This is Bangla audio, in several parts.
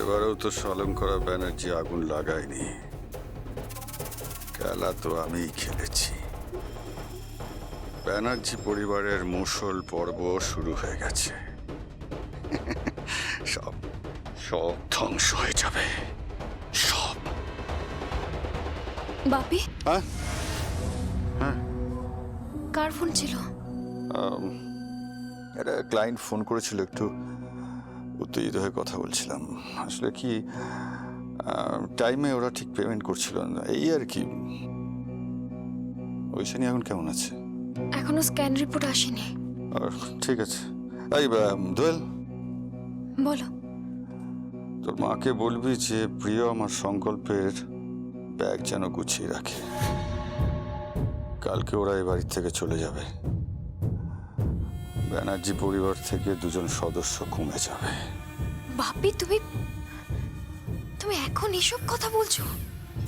এবারেও তো সলঙ্করা ব্যানার্জি আগুন লাগায়নি। খেলা তো আমিই খেলেছি। ব্যানার্জি পরিবারের মুষল পর্ব শুরু হয়ে গেছে। সব সব ধ্বংস হয়ে যাবে, সব। বাপি, হ্যাঁ হ্যাঁ, কার ফোন ছিল? একটা ক্লায়েন্ট ফোন করেছিল, একটু উত্তেজিত হয়ে কথা বলছিলাম। আসলে কি, টাইমে ওরা ঠিক পেমেন্ট করছিল না, এই আর কি। ঐশানী এখন কেমন আছে? এখনো স্ক্যান রিপোর্ট আসেনি। ঠিক আছে। এই দোয়েল, বলো। তোর মাকে বলবি যে প্রিয় আমার সংকল্পের ব্যাগ যেন গুছিয়ে রাখে। কালকে ওরা এই বাড়ি থেকে চলে যাবে। ব্যানার্জি পরিবার থেকে 2জন সদস্য কমে যাবে। বাপি, তুমি এখন এসব কথা বলছো?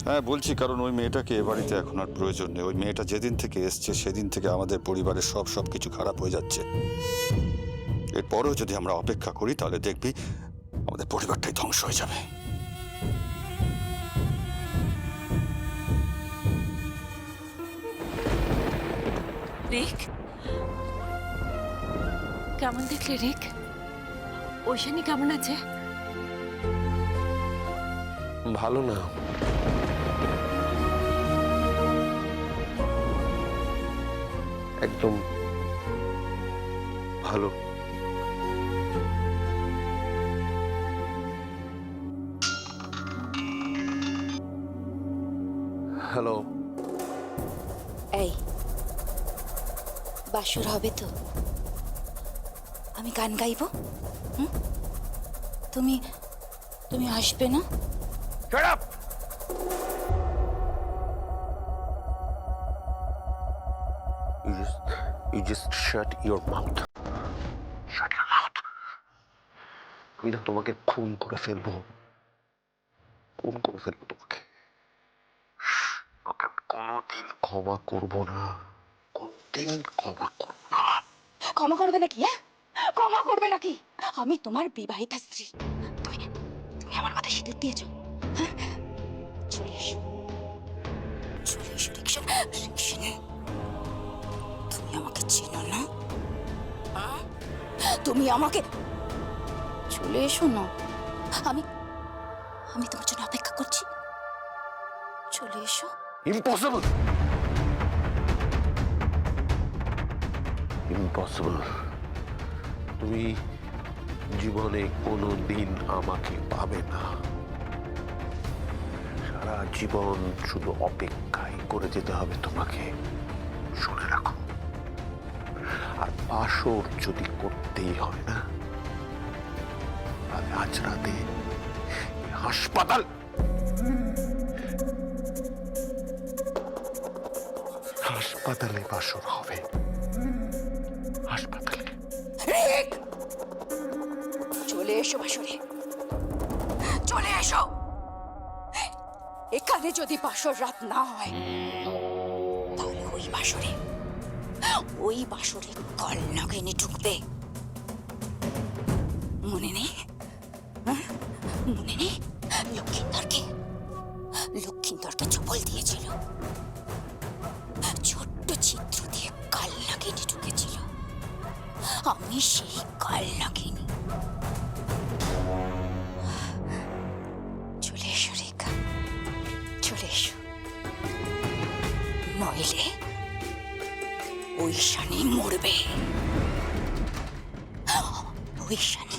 হ্যাঁ বলছি, কারণ ওই মেয়েটাকে এ বাড়িতে এখন আর প্রয়োজন নেই। ওই মেয়েটা যেদিন থেকে এসছে সেদিন থেকে আমাদের পরিবারের সব কিছু খারাপ হয়ে যাচ্ছে। এরপরেও যদি আমরা অপেক্ষা করি তাহলে দেখবি আমাদের পরিবারটাই ধ্বংস হয়ে যাবে। রিক, কেমন দেখলে রিক? ঐশানী কেমন আছে? ভালো না। একদম ভালো। হ্যালো। এই বাসর হবে তো? আমি গান গাইবো। তুমি তুমি আসবে না? Shut up! You just shut your mouth. Shut your mouth. আমি না তোমাকে খুন করে ফেলবো। খুন করে ফেলবো তোমাকে। ওকে কোনোদিন ক্ষমা করবো না। কোনোদিন ক্ষমা করবো না। ক্ষমা করবে নাকি? হ্যাঁ, ক্ষমা করবে নাকি? আমি তোমার বিবাহিতা স্ত্রী। তুমি তুমি আমার কথা সিঁদুর দিয়েছো? হ্যাঁ? চলে এসো, চলে এসো রিকশন। রিকশন, তুমি আমাকে চেনো না? হ্যাঁ? তুমি আমাকে চলে এসো না। আমি আমি তোমার জন্য অপেক্ষা করছি। চলে এসো। Impossible! Impossible! তুমি জীবনে কোনোদিন আমাকে পাবে না। সারা জীবন শুধু অপেক্ষাই করে যেতে হবে তোমাকে। শুনে রাখো। আর বাসর যদি করতেই হয় না, তাহলে আজ রাতে হাসপাতালে বাসর হবে। হাসপাতালে। রিক, চলে এসো বাসরে, চলে এসো। এখানে যদি বাসর রাত না হয় তাহলে ওই বাসরে কাল নাগিনী ঢুকবে। মনে নেই? মনে নেই? লক্ষিন্দরকে চপল দিয়েছিল, ছোট্ট ছিদ্র দিয়ে কাল নাগিনী ঢুকেছিল। আমি সেই কাল নাগিনী। চলে এসো রেখা, চলে এসো। নইলে ঐশানী মরবে। ঐশানী